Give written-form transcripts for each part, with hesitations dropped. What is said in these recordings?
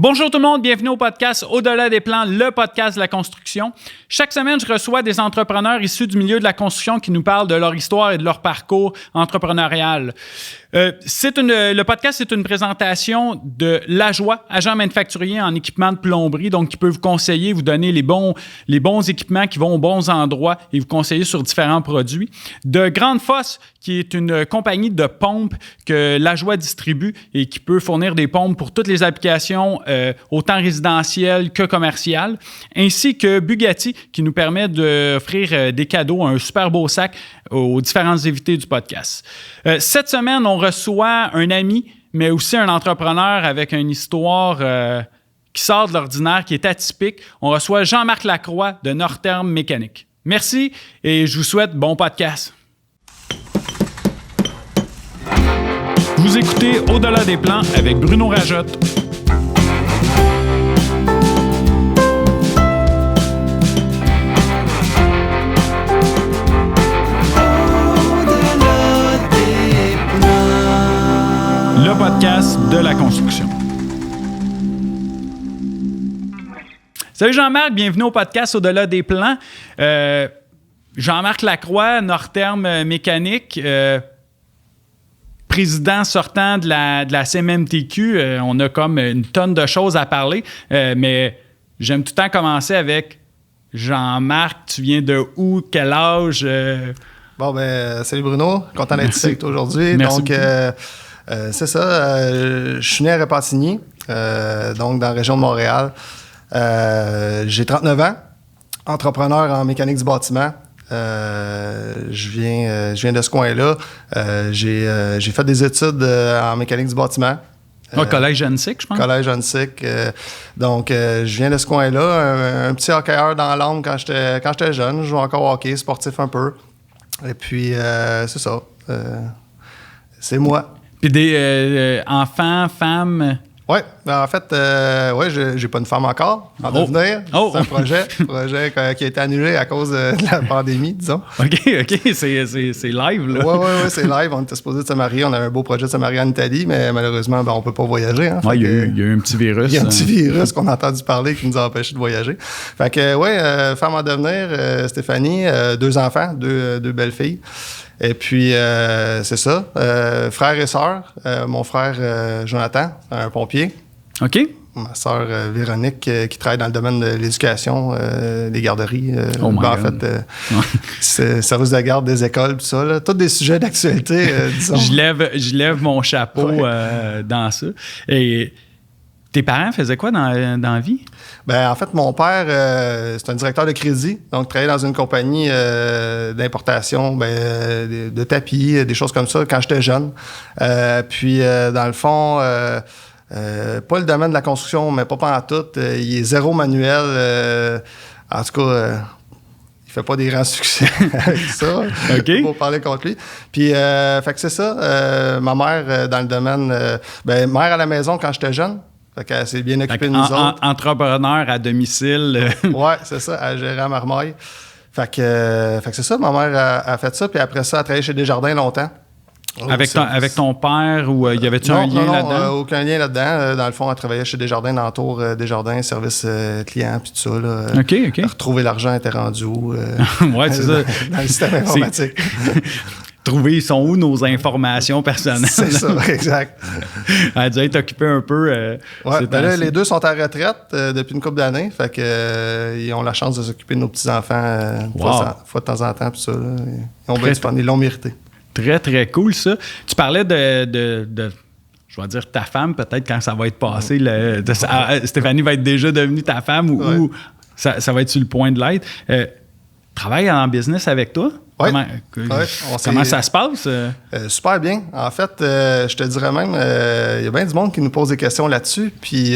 Bonjour tout le monde, bienvenue au podcast Au-delà des plans, le podcast de la construction. Chaque semaine, je reçois des entrepreneurs issus du milieu de la construction qui nous parlent de leur histoire et de leur parcours entrepreneurial. Le podcast, c'est une présentation de Lajoie, agent manufacturier en équipement de plomberie, donc qui peut vous conseiller, vous donner les bons équipements qui vont aux bons endroits et vous conseiller sur différents produits. De Grande Fosse, qui est une compagnie de pompes que Lajoie distribue et qui peut fournir des pompes pour toutes les applications, autant résidentielles que commerciales, ainsi que Bugatti, qui nous permet d'offrir des cadeaux, un super beau sac aux différents invités du podcast. Cette semaine, on reçoit un ami, mais aussi un entrepreneur avec une histoire qui sort de l'ordinaire, qui est atypique. On reçoit Jean-Marc Lacroix de Norterm Mécanique. Merci et je vous souhaite bon podcast. Vous écoutez Au-delà des plans avec Bruno Rajotte. Le podcast de la construction. Salut Jean-Marc, bienvenue au podcast Au-delà des plans. Jean-Marc Lacroix, Norterm Mécanique, président sortant de la CMMTQ. On a comme une tonne de choses à parler, mais j'aime tout le temps commencer avec Jean-Marc. Tu viens de où? Quel âge? Salut Bruno, content d'être ici avec toi aujourd'hui. Merci donc, c'est ça, je suis né à Repentigny, donc dans la région de Montréal. J'ai 39 ans, entrepreneur en mécanique du bâtiment. Je viens de ce coin-là. J'ai fait des études en mécanique du bâtiment. Collège Jeune-Sic, je pense. Collège Jeune-Sic. Donc, je viens de ce coin-là. Un petit hockeyeur dans l'âme quand j'étais jeune. Je jouais encore au hockey, sportif un peu. Et puis, c'est ça. C'est moi. Puis des enfants, femmes... Oui, en fait, j'ai pas une femme encore en devenir. Oh. C'est un projet qui a été annulé à cause de la pandémie, disons. OK, c'est live, là. Oui, c'est live. On était supposé de se marier. On avait un beau projet de se marier en Italie, mais malheureusement, on peut pas voyager. Hein, il y a eu un petit virus. Il y a un petit virus qu'on a entendu parler qui nous a empêchés de voyager. Fait que, femme en devenir, Stéphanie, 2 enfants, deux belles filles. Et puis, c'est ça. Frères et sœurs. Mon frère Jonathan, un pompier. OK. Ma sœur Véronique, qui travaille dans le domaine de l'éducation, des garderies. Service de garde des écoles, tout ça. Là. Tous des sujets d'actualité, disons. Je lève mon chapeau dans ça. Et tes parents faisaient quoi dans la vie? En fait, mon père, c'est un directeur de crédit. Donc, il travaillait dans une compagnie d'importation de tapis, des choses comme ça, quand j'étais jeune. Puis, dans le fond, pas le domaine de la construction, mais pas en tout. Il est zéro manuel. En tout cas, il fait pas des grands succès avec ça. OK. Pour parler contre lui. Puis, fait que c'est ça. Ma mère, dans le domaine... mère à la maison quand j'étais jeune. Fait qu'elle s'est bien occupée de nous autres. Entrepreneur à domicile. Oui, c'est ça, à gérer à Marmaille. Fait que c'est ça, ma mère a fait ça. Puis après ça, elle a travaillé chez Desjardins longtemps. Avec ton père ou y avait-tu un lien là-dedans? Non, aucun lien là-dedans. Dans le fond, elle travaillait chez Desjardins, dans le tour Desjardins, service client, puis tout ça. Là. OK. Retrouver l'argent était rendu où? Oui, c'est ça. Dans le système informatique. Trouver, ils sont où nos informations personnelles? C'est ça, exact. Elle a dû être occupée un peu. Là, les deux sont à retraite depuis une couple d'années. Fait que ils ont la chance de s'occuper de nos petits-enfants fois de temps en temps. Puis ça, là, ils l'ont mérité. Très, très cool, ça. Tu parlais de je vais dire ta femme, peut-être quand ça va être passé. Stéphanie va être déjà devenue ta femme ou ça va être sur le point de l'être. Travaille en business avec toi? Oui. Comment ça se passe? Super bien. En fait, je te dirais même, il y a bien du monde qui nous pose des questions là-dessus. Puis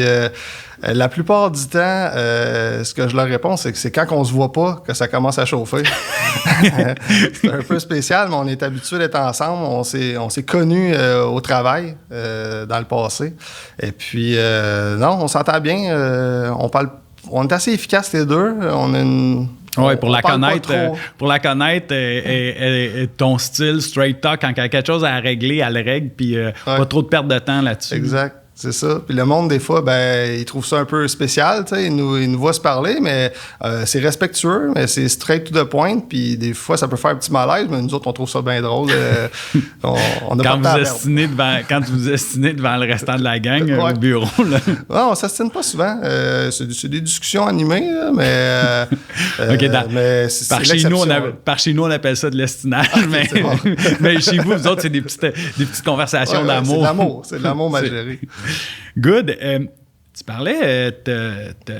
la plupart du temps, ce que je leur réponds, c'est que c'est quand on se voit pas que ça commence à chauffer. C'est un peu spécial, mais on est habitués d'être ensemble. On s'est connus au travail dans le passé. Et puis, on s'entend bien. On est assez efficaces les deux. On a une... Oui, pour la connaître, ton style straight talk, quand il y a quelque chose à régler, elle règle, puis pas trop de perte de temps là-dessus. Exact. C'est ça. Puis le monde, des fois, ben, il trouve ça un peu spécial, tu sais. Il nous voit se parler, mais c'est respectueux, mais c'est straight to the point. Puis des fois, ça peut faire un petit malaise, mais nous autres, on trouve ça bien drôle. On a quand vous estinez devant le restant de la gang au bureau, là. Ouais, on s'estime pas souvent. C'est des discussions animées, là, mais... mais par chez nous, on appelle ça de l'estinage, mais chez vous autres, c'est des petites conversations d'amour. C'est de l'amour mal géré. Good. Tu parlais, t'as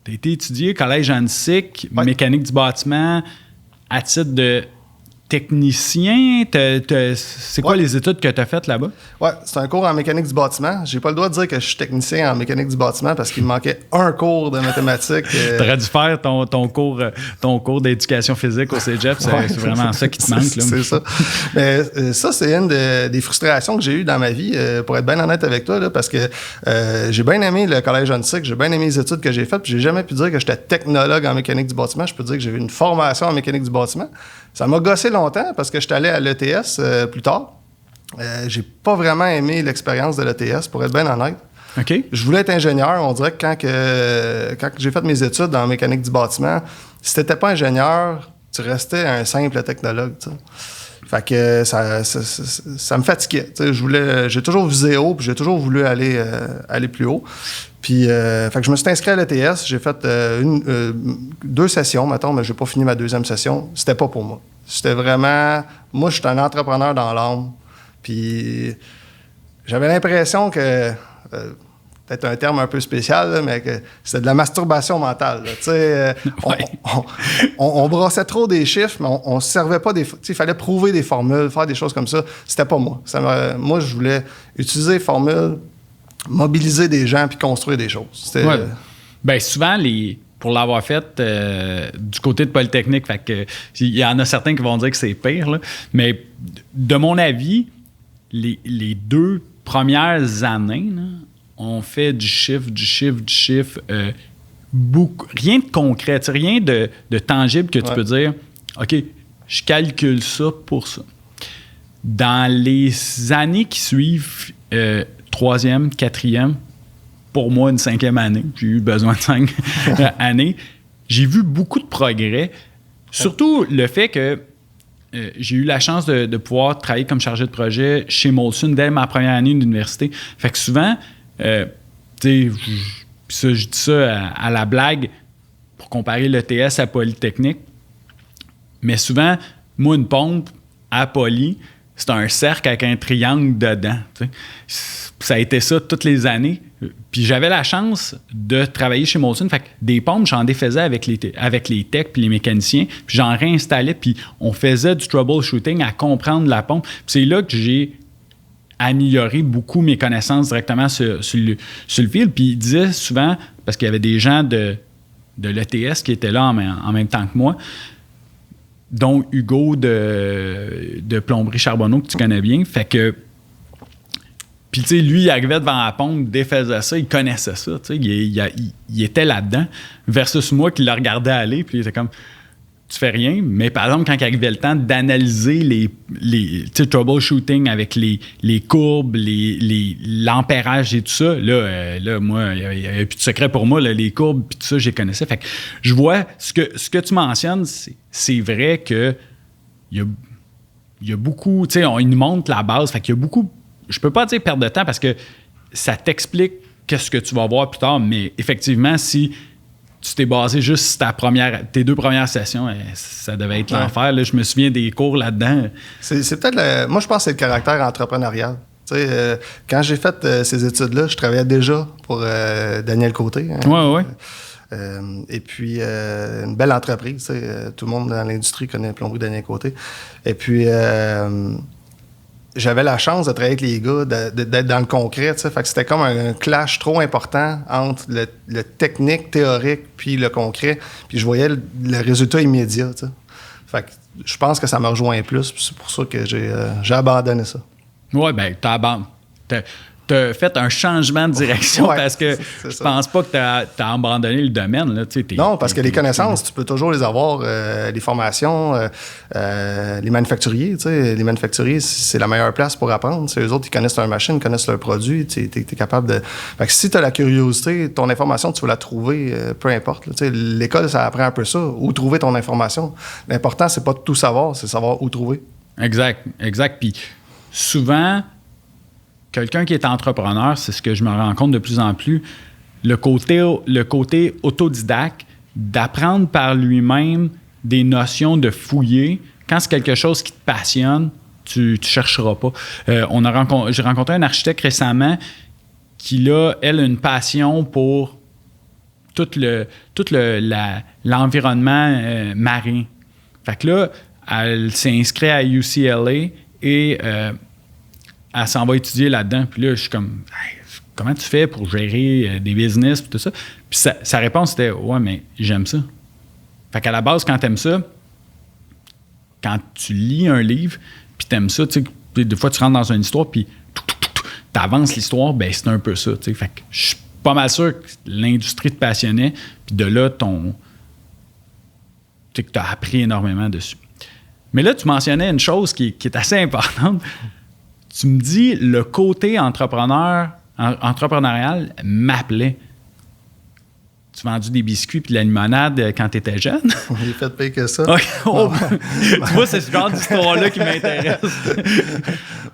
été étudié au Collège Annecy, mécanique du bâtiment, à titre de technicien. C'est quoi les études que tu as faites là-bas? Oui, c'est un cours en mécanique du bâtiment. J'ai pas le droit de dire que je suis technicien en mécanique du bâtiment parce qu'il me manquait un cours de mathématiques. Tu aurais dû faire ton cours d'éducation physique au cégep. C'est vraiment ça qui te manque. C'est ça. Mais ça, c'est une des frustrations que j'ai eues dans ma vie, pour être bien honnête avec toi, là, parce que j'ai bien aimé le Collège Annecy, j'ai bien aimé les études que j'ai faites, puis j'ai jamais pu dire que j'étais technologue en mécanique du bâtiment. Je peux dire que j'ai eu une formation en mécanique du bâtiment. Ça m'a gossé longtemps parce que je suis allé à l'ETS plus tard. J'ai pas vraiment aimé l'expérience de l'ETS, pour être bien honnête. OK. Je voulais être ingénieur. On dirait que quand j'ai fait mes études en mécanique du bâtiment, si t'étais pas ingénieur, tu restais un simple technologue, tu sais. Fait que ça me fatiguait. J'ai toujours visé haut, puis j'ai toujours voulu aller plus haut. Puis, fait que je me suis inscrit à l'ETS. J'ai fait 2 sessions, mettons, mais j'ai pas fini ma 2e session. C'était pas pour moi. C'était vraiment... Moi, je suis un entrepreneur dans l'âme. Puis, j'avais l'impression que... peut-être un terme un peu spécial, là, mais que c'était de la masturbation mentale. On brassait trop des chiffres, mais on ne se servait pas des... Il fallait prouver des formules, faire des choses comme ça. C'était pas moi. Moi, je voulais utiliser les formules, mobiliser des gens puis construire des choses. Ouais. Bien, souvent, pour l'avoir fait du côté de Polytechnique, fait que il y en a certains qui vont dire que c'est pire, là, mais de mon avis, les 2 premières années, là, on fait du chiffre, beaucoup, rien de concret, rien de tangible que tu peux dire, OK, je calcule ça pour ça. Dans les années qui suivent, 3e, 4e, pour moi, une 5e année, j'ai eu besoin de 5 années, j'ai vu beaucoup de progrès, surtout le fait que j'ai eu la chance de pouvoir travailler comme chargé de projet chez Molson dès ma première année d'université. Fait que souvent, je dis ça à la blague pour comparer l'ETS à Polytechnique. Mais souvent, moi, une pompe à Poly, c'est un cercle avec un triangle dedans. T'sais. Ça a été ça toutes les années. Puis j'avais la chance de travailler chez Molson. Fait que des pompes, j'en défaisais avec les techs puis les mécaniciens. Puis j'en réinstallais. Puis on faisait du troubleshooting à comprendre la pompe. Puis c'est là que j'ai amélioré beaucoup mes connaissances directement sur le fil. Puis il disait souvent, parce qu'il y avait des gens de l'ETS qui étaient là en même temps que moi, dont Hugo de Plomberie Charbonneau, que tu connais bien. Fait que... Puis, tu sais, lui, il arrivait devant la pompe, défaisait ça, il connaissait ça, tu sais, il était là-dedans. Versus moi qui le regardais aller, puis il était comme... Tu fais rien, mais par exemple, quand il arrivait le temps d'analyser les troubleshooting avec les courbes, l'ampérage et tout ça, là moi, il n'y avait plus de secret pour moi, là, les courbes puis tout ça, je les connaissais. Fait que je vois, ce que tu mentionnes, c'est vrai que il y a beaucoup, tu sais, il nous montre la base, fait qu'il y a beaucoup, je peux pas dire perdre de temps parce que ça t'explique qu'est-ce que tu vas voir plus tard, mais effectivement, si tu t'es basé juste sur tes 2 premières sessions, ça devait être l'enfer. Là, je me souviens des cours là-dedans. C'est peut-être moi, je pense que c'est le caractère entrepreneurial. Tu sais, quand j'ai fait ces études-là, je travaillais déjà pour Daniel Côté. Oui. Et puis, une belle entreprise. Tout le monde dans l'industrie connaît Plomberie Daniel Côté. Et puis, j'avais la chance de travailler avec les gars, d'être dans le concret, tu sais. Fait que c'était comme un clash trop important entre le technique, théorique, puis le concret. Puis je voyais le résultat immédiat, tu sais. Fait que je pense que ça me rejoint plus. Puis c'est pour ça que j'ai abandonné ça. Oui, bien, tu as fait un changement de direction parce que je pense pas que tu as abandonné le domaine. Là, non, parce que les connaissances, tu peux toujours les avoir. Les formations, les manufacturiers, les manufacturiers, c'est la meilleure place pour apprendre. Eux autres, ils connaissent leur machine, ils connaissent leur produit. Tu es capable de... Fait que si tu as la curiosité, ton information, tu vas la trouver, peu importe. L'école, ça apprend un peu ça. Où trouver ton information. L'important, c'est pas de tout savoir, c'est savoir où trouver. Exact. Puis souvent... Quelqu'un qui est entrepreneur, c'est ce que je me rends compte de plus en plus, le côté autodidacte, d'apprendre par lui-même des notions, de fouiller. Quand c'est quelque chose qui te passionne, tu ne chercheras pas. J'ai rencontré un architecte récemment qui, elle, a une passion pour tout l'environnement marin. Fait que là, elle s'est inscrite à UCLA et... elle s'en va étudier là-dedans. Puis là, je suis comme, hey, comment tu fais pour gérer des business et tout ça? Puis sa réponse, c'était, ouais, mais j'aime ça. Fait qu'à la base, quand t'aimes ça, quand tu lis un livre, puis t'aimes ça, tu sais, des fois, tu rentres dans une histoire, puis t'avances l'histoire, ben c'est un peu ça, tu sais. Fait que je suis pas mal sûr que l'industrie te passionnait, puis de là, tu sais, que t'as appris énormément dessus. Mais là, tu mentionnais une chose qui est assez importante. Tu me dis, le côté entrepreneurial m'appelait. Tu vendu des biscuits puis de la limonade quand tu étais jeune? J'ai fait pire que ça. Okay. Oh, tu vois, c'est ce genre d'histoire-là qui m'intéresse.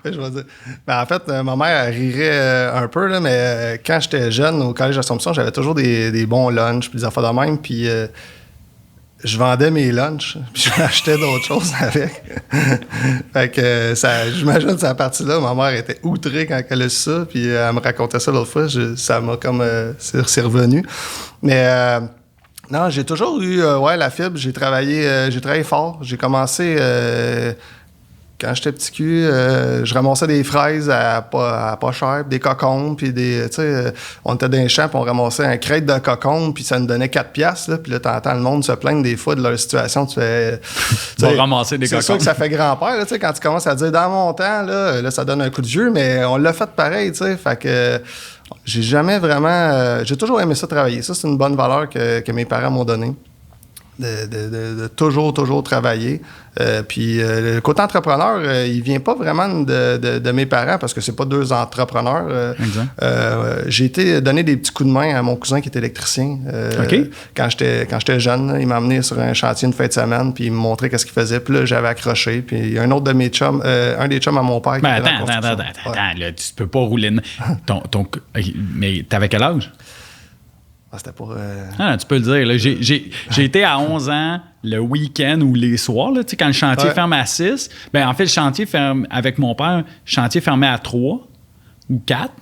Je vais dire. Ben, en fait, ma mère elle rirait un peu, là, mais quand j'étais jeune, au collège d'Assomption, j'avais toujours des bons lunchs puis des affaires de même. Puis je vendais mes lunchs, puis j'achetais d'autres choses avec. Fait que j'imagine que c'est à partir là, ma mère était outrée quand elle a su ça, puis elle me racontait ça l'autre fois, ça m'a comme... c'est revenu. Mais non, j'ai toujours eu la fibre, j'ai travaillé fort. J'ai commencé... quand j'étais petit cul, je ramassais des fraises à pas cher, des cocombes, puis on était dans les champs, puis on ramassait un crête de cocombes, puis ça nous donnait 4 piastres, là, puis là, t'entends le monde se plaindre des fois de leur situation, tu fais... ramasser des cocombes. C'est sûr que ça fait grand-père, là, quand tu commences à dire, dans mon temps, là, ça donne un coup de vieux, mais on l'a fait pareil, tu sais, fait que... J'ai jamais vraiment... j'ai toujours aimé ça travailler. Ça, c'est une bonne valeur que mes parents m'ont donnée. De toujours travailler. Puis le côté entrepreneur, il vient pas vraiment de mes parents parce que c'est pas 2 entrepreneurs. J'ai été donner des petits coups de main à mon cousin qui est électricien. Quand j'étais jeune, il m'a amené sur un chantier une fin de semaine puis il me montrait qu'est-ce qu'il faisait. Puis là, j'avais accroché. Puis il y a un autre de mes chums, un des chums à mon père qui était dans la construction. Attends, là, tu peux pas rouler... Mais t'avais quel âge? C'était pour... tu peux le dire. Là. J'ai été à 11 ans le week-end ou les soirs, là, quand le chantier ferme à 6. Ben, en fait, le chantier ferme avec mon père, le chantier fermait à 3 ou 4.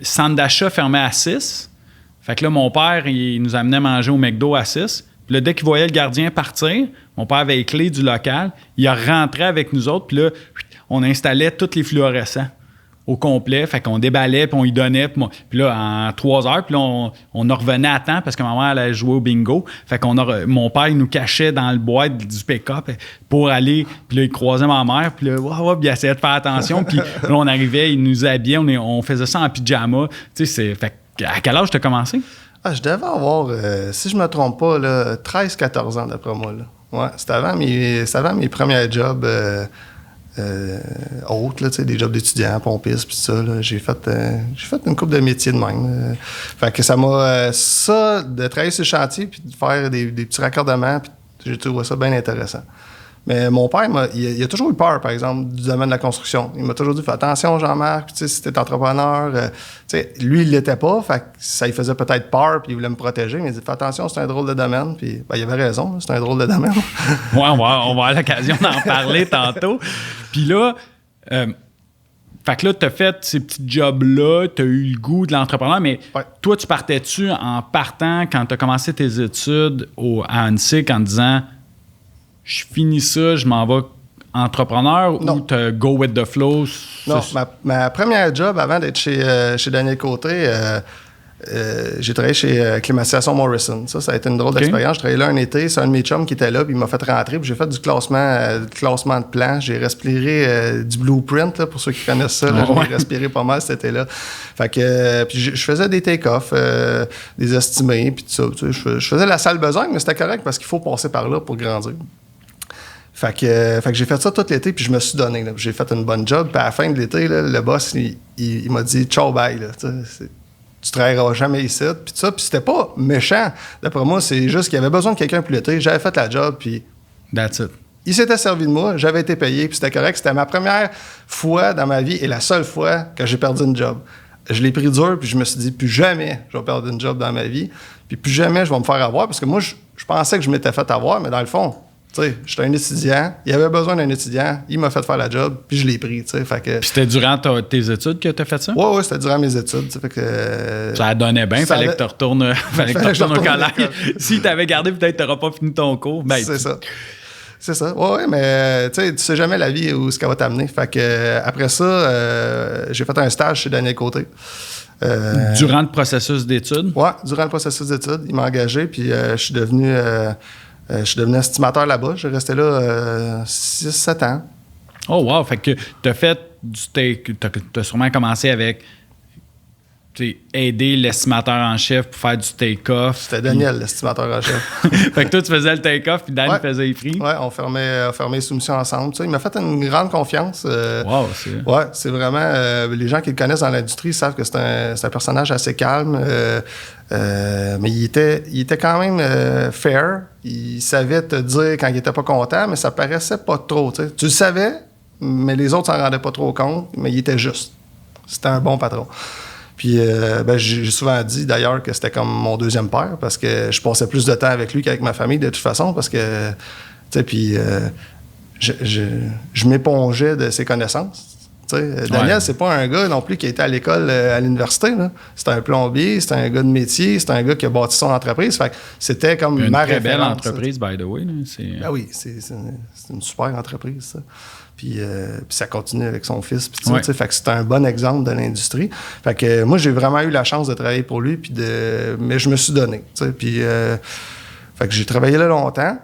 Centre d'achat fermait à 6. Fait que là, mon père, il nous amenait manger au McDo à 6. Puis là, dès qu'il voyait le gardien partir, mon père avait les clés du local. Il rentrait avec nous autres. Puis là, on installait tous les fluorescents au complet, fait qu'on déballait, puis on y donnait, puis là, en 3 heures, puis là, on en revenait à temps parce que ma mère allait jouer au bingo, fait mon père, il nous cachait dans le bois du pick-up pour aller, puis là, il croisait ma mère, puis là, il essayait de faire attention, puis là, on arrivait, il nous habillait, on faisait ça en pyjama, tu sais, fait à quel âge t'as commencé? Je devais avoir, si je me trompe pas, 13-14 ans d'après moi, là. Ouais, c'était avant mes premiers jobs autres, là, des jobs d'étudiants, pompistes, puis ça, là, j'ai fait une couple de métiers de même. Fait que ça m'a... de travailler sur le chantier, puis de faire des petits raccordements, puis j'ai trouvé ça bien intéressant. Mais mon père, il a toujours eu peur, par exemple, du domaine de la construction. Il m'a toujours dit, fais attention, Jean-Marc, puis si t'es entrepreneur... lui, il l'était pas, fait que ça lui faisait peut-être peur, puis il voulait me protéger, mais il dit, fais attention, c'est un drôle de domaine. Puis il avait raison, c'est un drôle de domaine. Ouais, on va avoir l'occasion d'en parler tantôt. Puis là, fait que là, t'as fait ces petits jobs-là, t'as eu le goût de l'entrepreneur, mais toi, tu partais-tu en partant, quand t'as commencé tes études à ANSIC, en disant... Je finis ça, je m'en vais entrepreneur ou tu go with the flow? Non, ma première job avant d'être chez Daniel Côté, j'ai travaillé chez Climatisation Morrison. Ça a été une drôle d'expérience. Je travaillais là un été, c'est un de mes chums qui était là, puis il m'a fait rentrer, puis j'ai fait du classement de plans. J'ai respiré du blueprint, là, pour ceux qui connaissent ça. Là, j'ai respiré pas mal cet été-là. Fait que, puis je faisais des take-offs, des estimés, puis tout ça. Tu sais, je faisais la sale besogne, mais c'était correct parce qu'il faut passer par là pour grandir. Fait que j'ai fait ça tout l'été, puis je me suis donné. Là. J'ai fait une bonne job, puis à la fin de l'été, là, le boss, il m'a dit « Ciao, bye ». Tu travailleras jamais ici, puis ça. Puis c'était pas méchant. D'après moi, c'est juste qu'il y avait besoin de quelqu'un pour l'été. J'avais fait la job, puis... That's it. Il s'était servi de moi, j'avais été payé, puis c'était correct. C'était ma première fois dans ma vie et la seule fois que j'ai perdu une job. Je l'ai pris dur, puis je me suis dit, plus jamais je vais perdre une job dans ma vie, puis plus jamais je vais me faire avoir, parce que moi, je pensais que je m'étais fait avoir, mais dans le fond... Tu sais, j'étais un étudiant, il avait besoin d'un étudiant, il m'a fait faire la job, puis je l'ai pris, tu sais, fait que... Puis c'était durant tes études que tu as fait ça? Oui, c'était durant mes études, tu sais, fait que... Ça donnait bien, fallait que tu retournes au collège. Si tu avais gardé, peut-être tu n'auras pas fini ton cours. Ben, c'est ça. C'est ça. Oui, mais tu sais jamais la vie où ce qu'elle va t'amener. Fait que après ça, j'ai fait un stage chez Daniel Côté. Durant le processus d'études? Oui, durant le processus d'études. Il m'a engagé, puis je suis devenu estimateur là-bas. J'ai resté là 6-7 ans. Oh wow! Fait que t'as fait du take... T'as sûrement commencé avec aider l'estimateur en chef pour faire du take-off. C'était Daniel, l'estimateur en chef. Fait que toi, tu faisais le take-off, puis Dan faisait les prix. Oui, on fermait les soumissions ensemble. Il m'a fait une grande confiance. Wow! C'est vraiment... les gens qui le connaissent dans l'industrie savent que c'est un personnage assez calme. Mais il était quand même fair. Il savait te dire quand il était pas content, mais ça paraissait pas trop. T'sais. Tu le savais, mais les autres s'en rendaient pas trop compte, mais il était juste. C'était un bon patron. Puis j'ai souvent dit d'ailleurs que c'était comme mon deuxième père parce que je passais plus de temps avec lui qu'avec ma famille de toute façon parce que, tu sais, puis je m'épongeais de ses connaissances. Daniel, c'est pas un gars non plus qui a été à l'école, à l'université. Là. C'est un plombier, c'est un gars de métier, c'est un gars qui a bâti son entreprise. Fait que c'était comme ma référence. Une très belle entreprise, by the way. Ben oui, c'est une super entreprise, ça. Puis ça continue avec son fils. Fait que c'est un bon exemple de l'industrie. Fait que moi, j'ai vraiment eu la chance de travailler pour lui, mais je me suis donné. Puis fait que j'ai travaillé là longtemps.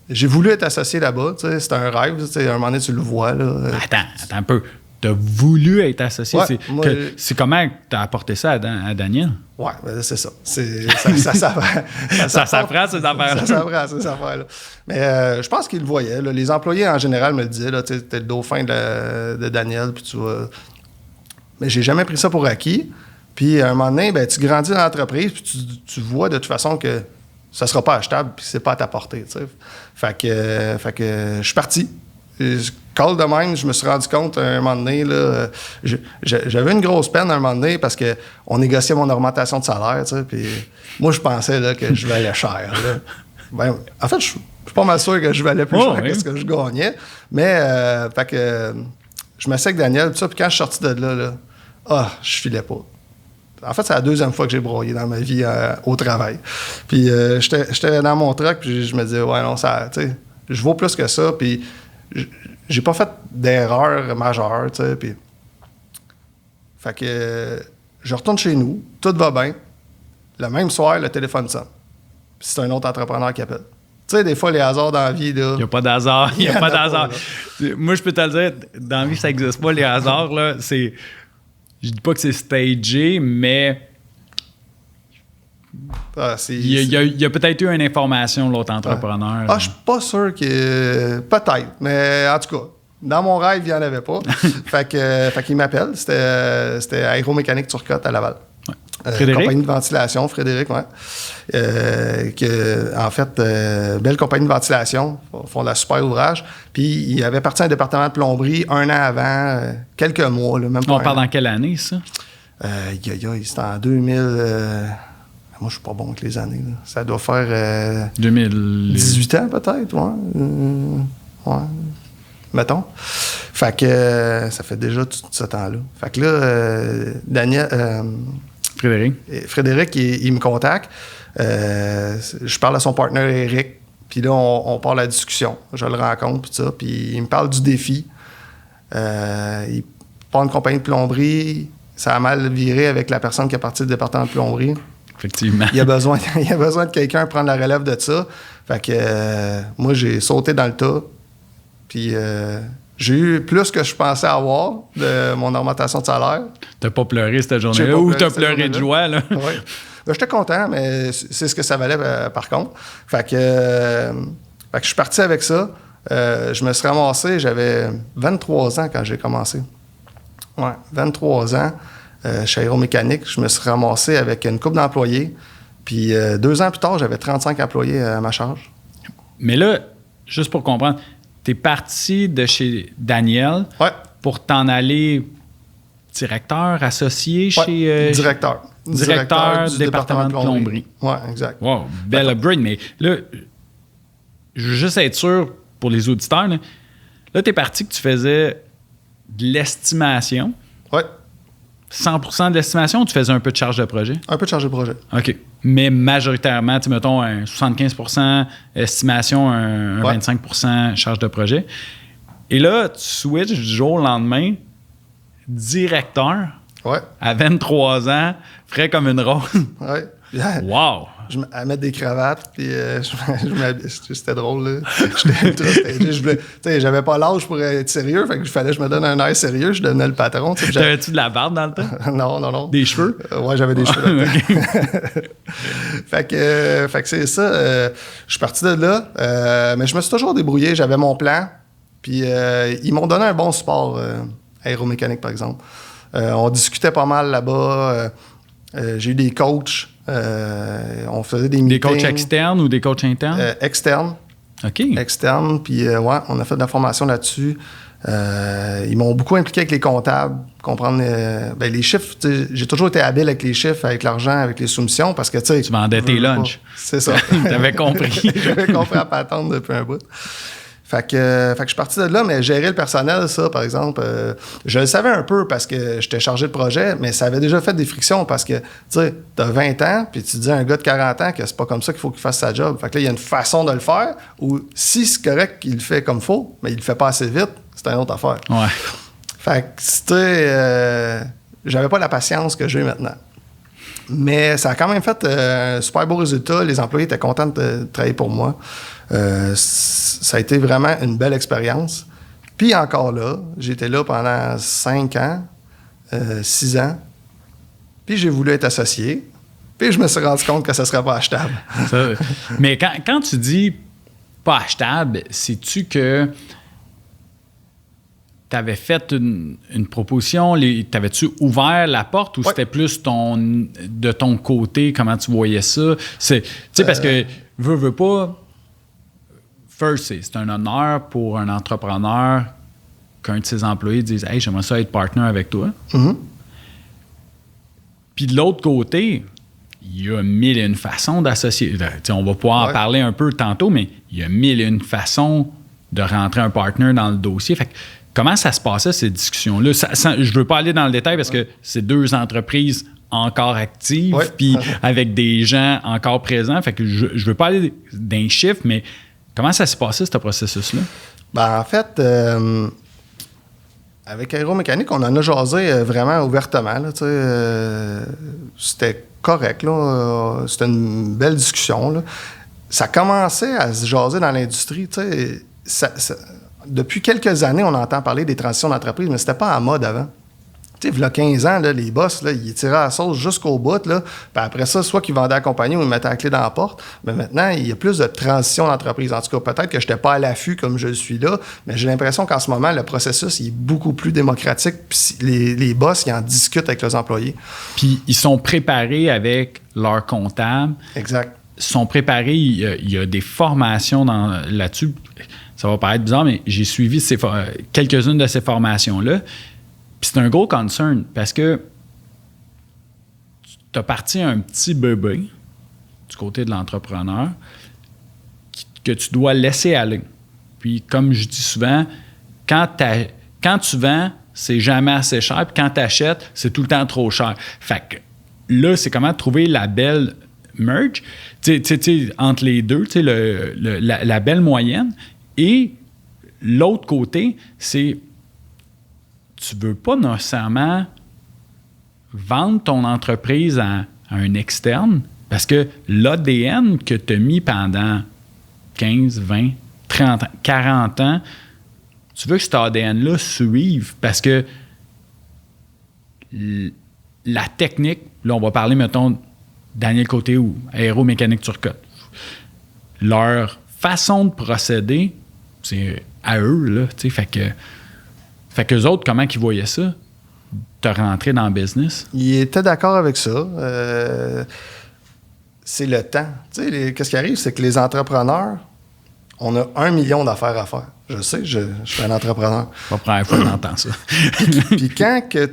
J'ai voulu être associé là-bas, c'était un rêve, à un moment donné, tu le vois. Là. Attends un peu. T'as voulu être associé. Ouais, c'est comment t'as apporté ça à Daniel? Oui, c'est ça. Ça s'apprend, ces affaires-là. Ça s'apprend, ces affaires-là. Mais je pense qu'il le voyait. Là. Les employés, en général, me le disaient, t'es le dauphin de Daniel, puis tu vas... Mais j'ai jamais pris ça pour acquis. Puis à un moment donné, tu grandis dans l'entreprise, puis tu vois de toute façon que ça sera pas achetable, puis c'est pas à ta portée. T'sais. Fait que je suis parti. Call de même, je me suis rendu compte à un moment donné, là, j'avais une grosse peine à un moment donné parce qu'on négociait mon augmentation de salaire. Puis moi, je pensais là, que je valais cher. Là. En fait, je suis pas mal sûr que je valais plus cher que ce que je gagnais. Mais fait que je m'assieds avec Daniel, tout ça, puis quand je suis sorti de là, je filais pas. En fait, c'est la deuxième fois que j'ai broyé dans ma vie au travail. Puis j'étais dans mon truck, puis je me disais, ouais, non, ça, tu sais, je vaux plus que ça, puis j'ai pas fait d'erreur majeure, tu sais, puis... Fait que je retourne chez nous, tout va bien. Le même soir, le téléphone sonne. Puis c'est un autre entrepreneur qui appelle. Tu sais, des fois, les hasards dans la vie, là... Il n'y a pas d'hasard, il n'y a pas d'hasard. Moi, je peux te le dire, dans la vie, ça n'existe pas, les hasards, là, c'est... Je dis pas que c'est stagé, mais il y a peut-être eu une information, l'autre entrepreneur. Je suis pas sûr que... Peut-être, mais en tout cas, dans mon rêve, il n'y en avait pas. fait qu'il m'appelle. C'était Aéromécanique Turcotte à Laval. Frédéric? Compagnie de ventilation, Frédéric, oui. En fait, belle compagnie de ventilation, font de la super ouvrage. Puis, il avait parti à un département de plomberie un an avant, quelques mois. Là, même pas. On parle dans quelle année, ça? C'était en 2000... moi, je suis pas bon avec les années. Là. Ça doit faire... 18 ans, peut-être, ouais. Mettons. Fait que ça fait déjà tout ce temps-là. Fait que là, Daniel... Frédéric, il me contacte. Je parle à son partenaire Eric. Puis là, on part la discussion. Je le rencontre, puis ça. Puis il me parle du défi. Il part une compagnie de plomberie. ça a mal viré avec la personne qui est partie du département de plomberie. Effectivement. Il y a besoin de quelqu'un pour prendre la relève de ça. Fait que moi, j'ai sauté dans le tas. Puis j'ai eu plus que je pensais avoir de mon augmentation de salaire. T'as pas pleuré cette journée-là ou t'as pleuré de joie, là? Oui. Ben, j'étais content, mais c'est ce que ça valait par contre. Fait que je suis parti avec ça. Je me suis ramassé, j'avais 23 ans quand j'ai commencé. Ouais, 23 ans. Chez Aéromécanique, je me suis ramassé avec une couple d'employés. Puis 2 ans plus tard, j'avais 35 employés à ma charge. Mais là, juste pour comprendre, tu es parti de chez Daniel pour t'en aller directeur, associé chez... Directeur du département de plomberie. Oui, exact. Wow, bel upgrade. Mais là, je veux juste être sûr pour les auditeurs. Là, tu es parti que tu faisais de l'estimation. Oui. 100% de l'estimation ou tu faisais un peu de charge de projet? Un peu de charge de projet. OK. Mais majoritairement, mettons un 75% estimation, un 25% charge de projet. Et là, tu switches du jour au lendemain, directeur, à 23 ans, frais comme une rose. Oui. Wow! À mettre des cravates, puis c'était drôle, là. J'étais ultra stagé. J'avais pas l'âge pour être sérieux, fait que fallait que je me donne un air sérieux, je devenais le patron. T'avais-tu de la barbe dans le temps? Non. Des cheveux? Ouais, j'avais des cheveux. Fait que c'est ça. Je suis parti de là, mais je me suis toujours débrouillé, j'avais mon plan, puis ils m'ont donné un bon support, Aéromécanique, par exemple. On discutait pas mal là-bas. J'ai eu des coachs. On faisait des meetings. Des coachs externes ou des coachs internes? Externes. OK. Externes. Puis, on a fait de la formation là-dessus. Ils m'ont beaucoup impliqué avec les comptables, comprendre les chiffres. J'ai toujours été habile avec les chiffres, avec l'argent, avec les soumissions, parce que, tu vendais tes lunchs. C'est ça. T'avais compris. J'avais compris à patente depuis un bout. Fait que je suis parti de là, mais gérer le personnel, ça, par exemple, je le savais un peu parce que j'étais chargé de projet, mais ça avait déjà fait des frictions parce que, tu sais, t'as 20 ans, puis tu dis à un gars de 40 ans que c'est pas comme ça qu'il faut qu'il fasse sa job. Fait que là, il y a une façon de le faire où, si c'est correct qu'il le fait comme il faut, mais il le fait pas assez vite, c'est une autre affaire. Ouais. Fait que, tu j'avais pas la patience que j'ai maintenant. Mais ça a quand même fait un super beau résultat. Les employés étaient contents de travailler pour moi. Ça a été vraiment une belle expérience. Puis encore là, j'étais là pendant 5 ans, 6 ans. Puis j'ai voulu être associé. Puis je me suis rendu compte que ça ne serait pas achetable. Mais quand tu dis pas achetable, sais-tu que tu avais fait une proposition, t'avais-tu ouvert la porte ou c'était plus de ton côté, comment tu voyais ça? Tu sais, parce que veux pas... First, c'est un honneur pour un entrepreneur qu'un de ses employés dise « Hey, j'aimerais ça être partner avec toi. Mm-hmm. » Puis de l'autre côté, il y a 1001 façons d'associer. On va pouvoir en parler un peu tantôt, mais il y a 1001 façons de rentrer un partner dans le dossier. Fait que, comment ça se passait, ces discussions-là? Je ne veux pas aller dans le détail parce que c'est 2 entreprises encore actives puis avec des gens encore présents. Fait que je ne veux pas aller d'un chiffre, mais comment ça s'est passé, ce processus-là? Ben, en fait, avec Aéromécanique, on en a jasé vraiment ouvertement. Là, c'était correct. Là, c'était une belle discussion. Là. Ça commençait à se jaser dans l'industrie. Depuis quelques années, on entend parler des transitions d'entreprise, mais c'était pas en mode avant. Tu sais, il y a 15 ans, là, les boss, là, ils tiraient la sauce jusqu'au bout. Là, puis après ça, soit qu'ils vendaient à la compagnie ou ils mettaient la clé dans la porte. Mais maintenant, il y a plus de transition d'entreprise. En tout cas, peut-être que je n'étais pas à l'affût comme je le suis là, mais j'ai l'impression qu'en ce moment, le processus il est beaucoup plus démocratique. Puis les boss, ils en discutent avec leurs employés. Puis ils sont préparés avec leur comptable. Exact. Ils sont préparés. Il y a des formations là-dessus. Ça va paraître bizarre, mais j'ai suivi quelques-unes de ces formations-là. Puis c'est un gros concern parce que tu as parti un petit bébé du côté de l'entrepreneur que tu dois laisser aller. Puis comme je dis souvent, quand tu vends, c'est jamais assez cher. Puis quand tu achètes, c'est tout le temps trop cher. Fait que là, c'est comment trouver la belle merge entre les deux, la belle moyenne. Et l'autre côté, c'est tu veux pas nécessairement vendre ton entreprise à un externe parce que l'ADN que tu as mis pendant 15, 20, 30 ans, 40 ans, tu veux que cet ADN-là suive parce que la technique, là, on va parler, mettons, Daniel Côté ou Aéromécanique Turcotte. Leur façon de procéder, c'est à eux, là, tu sais, fait qu'eux autres, comment ils voyaient ça? Te rentrer dans le business? Ils étaient d'accord avec ça. C'est le temps. Tu sais, qu'est-ce qui arrive, c'est que les entrepreneurs, on a 1 million d'affaires à faire. Je sais, je suis un entrepreneur. C'est pas la première fois que j'entends ça. Puis quand que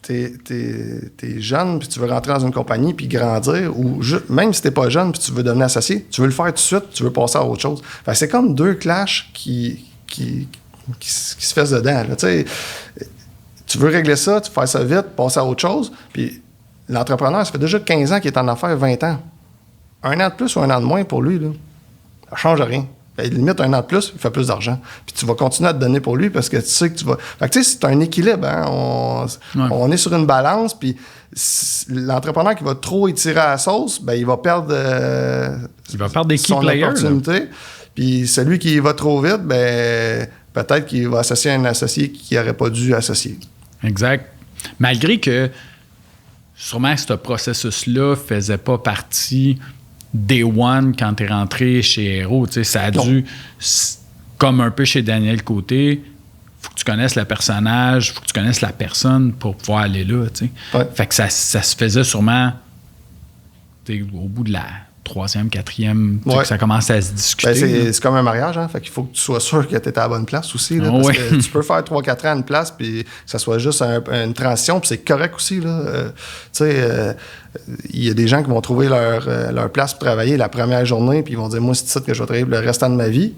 t'es jeune, puis tu veux rentrer dans une compagnie, puis grandir, ou même si t'es pas jeune, puis tu veux devenir associé, tu veux le faire tout de suite, tu veux passer à autre chose. Fait que c'est comme deux clashs qui se fassent dedans. Là. Tu veux régler ça, tu fais ça vite, passer à autre chose, puis l'entrepreneur, ça fait déjà 15 ans qu'il est en affaires, 20 ans. 1 an de plus ou 1 an de moins pour lui, là, ça change rien. Limite, 1 an de plus, il fait plus d'argent. Puis tu vas continuer à te donner pour lui parce que tu sais que tu vas... Fait que tu sais, c'est un équilibre. Hein? On est sur une balance, puis l'entrepreneur qui va trop étirer à la sauce, ben il va perdre... il va perdre des key son players. Opportunité. Puis celui qui va trop vite, ben peut-être qu'il va associer un associé qui n'aurait pas dû associer. Exact. Malgré que sûrement ce processus-là faisait pas partie day one quand tu es rentré chez Aéro. Ça a dû, comme un peu chez Daniel Côté, faut que tu connaisses le personnage, faut que tu connaisses la personne pour pouvoir aller là. Ouais. Fait que ça se faisait sûrement au bout de la 3e, 4e, que ça commence à se discuter. Ben c'est comme un mariage, hein? Fait qu'il faut que tu sois sûr que tu es à la bonne place aussi. Là, parce que tu peux faire 3-4 ans à une place, puis que ça soit juste une transition, puis c'est correct aussi. Il y a des gens qui vont trouver leur place pour travailler la première journée, puis ils vont dire, moi, c'est ça que je vais travailler le restant de ma vie.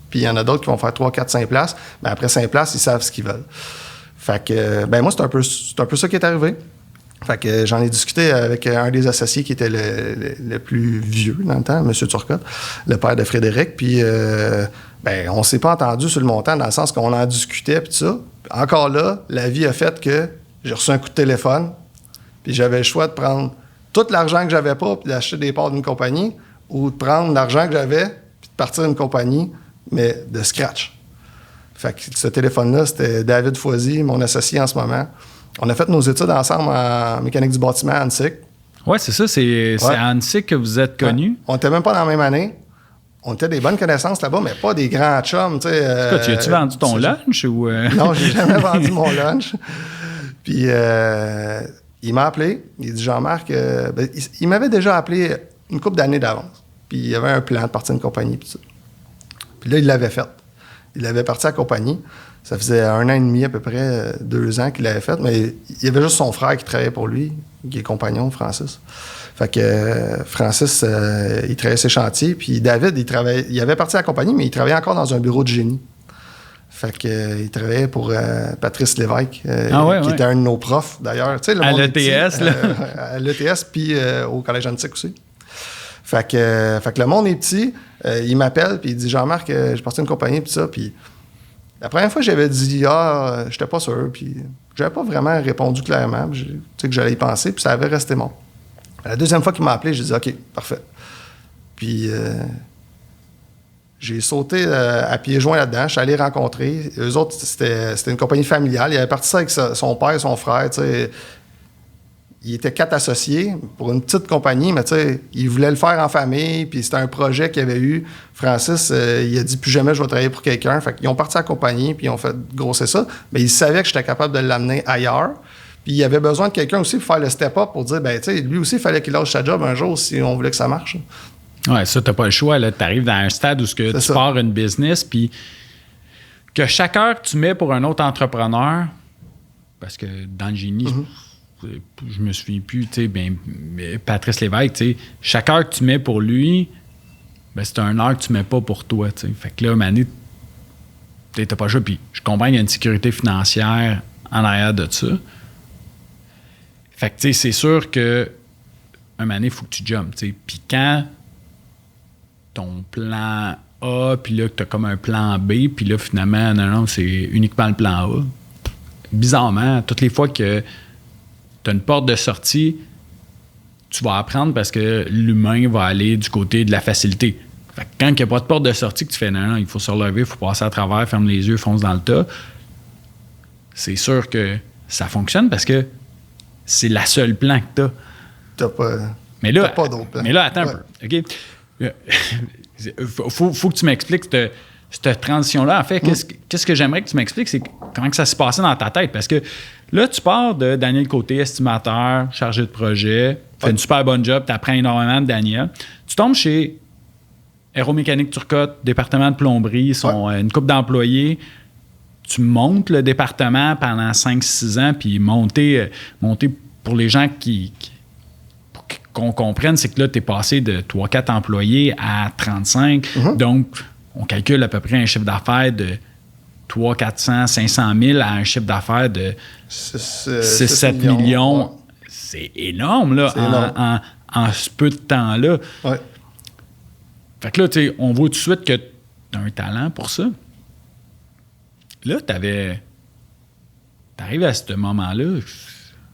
Puis il y en a d'autres qui vont faire 3, 4, 5 places. Mais après 5 places, ils savent ce qu'ils veulent. Fait que, moi, c'est un peu ça qui est arrivé. Fait que j'en ai discuté avec un des associés qui était le plus vieux dans le temps, M. Turcotte, le père de Frédéric. Puis, on s'est pas entendu sur le montant dans le sens qu'on en discutait puis tout ça. Encore là, la vie a fait que j'ai reçu un coup de téléphone. Puis j'avais le choix de prendre tout l'argent que j'avais pas puis d'acheter des parts d'une compagnie ou de prendre l'argent que j'avais puis de partir d'une compagnie, mais de scratch. Fait que ce téléphone-là, c'était David Foisy, mon associé en ce moment. On a fait nos études ensemble en mécanique du bâtiment à Annecy. Oui, c'est ça. C'est à Annecy que vous êtes connus. Ouais. On n'était même pas dans la même année. On était des bonnes connaissances là-bas, mais pas des grands chums. Tu as-tu vendu ton lunch? Ou Non, j'ai jamais vendu mon lunch. Puis il m'a appelé. Il dit, Jean-Marc, il m'avait déjà appelé une couple d'années d'avance. Puis il y avait un plan de partir une compagnie. Puis là, il l'avait fait. Il avait parti à la compagnie. Ça faisait 1 an et demi, à peu près, 2 ans qu'il l'avait fait, mais il y avait juste son frère qui travaillait pour lui, qui est compagnon, Francis. Fait que Francis, il travaillait ses chantiers, puis David, il avait parti à la compagnie, mais il travaillait encore dans un bureau de génie. Fait que il travaillait pour Patrice Lévesque, qui était un de nos profs, d'ailleurs. Tu sais, à l'ETS, là. À l'ETS, puis au Collège Antique aussi. Fait que le monde est petit. Il m'appelle, puis il dit, Jean-Marc, j'ai parti d'une compagnie, puis ça, puis... La première fois, j'avais dit « j'étais pas sûr », puis j'avais pas vraiment répondu clairement, tu sais que j'allais y penser, puis ça avait resté bon. La deuxième fois qu'il m'a appelé, j'ai dit « OK, parfait ». Puis j'ai sauté à pieds joints là-dedans, je suis allé rencontrer. Eux autres, c'était une compagnie familiale, il avait parti ça avec son père et son frère, tu sais. Il était 4 associés pour une petite compagnie, mais tu sais, il voulait le faire en famille, puis c'était un projet qu'il avait eu. Francis, il a dit « Plus jamais je vais travailler pour quelqu'un ». Fait qu'ils ont parti à la compagnie, puis ils ont fait grossir ça. Mais ils savaient que j'étais capable de l'amener ailleurs. Puis il avait besoin de quelqu'un aussi pour faire le step-up, pour dire, tu sais, lui aussi, il fallait qu'il lâche sa job un jour si on voulait que ça marche. Ouais, ça, t'as pas le choix. Tu arrives dans un stade où tu pars une business, puis que chaque heure que tu mets pour un autre entrepreneur, parce que dans le génie, je me souviens plus, tu sais, Patrice Lévesque, chaque heure que tu mets pour lui, c'est une heure que tu mets pas pour toi, tu sais. Fait que là, Mané, t'as pas le choix. Puis je comprends qu'il y a une sécurité financière en arrière de ça. Fait que, tu sais, c'est sûr que un moment donné, il faut que tu jumpes, tu sais. Puis quand ton plan A, puis là, que t'as comme un plan B, puis là, finalement, non, c'est uniquement le plan A. Bizarrement, toutes les fois que tu as une porte de sortie, tu vas apprendre parce que l'humain va aller du côté de la facilité. Fait que quand il n'y a pas de porte de sortie, que tu fais non, il faut se relever, il faut passer à travers, ferme les yeux, fonce dans le tas, c'est sûr que ça fonctionne parce que c'est la seule plan que tu as. T'as pas d'autre plan. Mais là, attends un peu. OK? Faut que tu m'expliques cette transition-là. En fait, qu'est-ce que j'aimerais que tu m'expliques, c'est comment que ça s'est passé dans ta tête. Parce que là, tu pars de Daniel Côté, estimateur, chargé de projet, fais une super bonne job, tu apprends énormément de Daniel. Tu tombes chez Aéromécanique Turcotte, département de plomberie, ils sont une couple d'employés. Tu montes le département pendant 5-6 ans, puis monter pour les gens qu'on comprenne, c'est que là, tu es passé de 3-4 employés à 35. Donc, on calcule à peu près un chiffre d'affaires de 300, 400, 500 000 à un chiffre d'affaires de 6-7 millions. Ouais. C'est énorme, là, en ce peu de temps-là. Ouais. Fait que là, tu sais, on voit tout de suite que tu as un talent pour ça. Là, t'arrives à ce moment-là,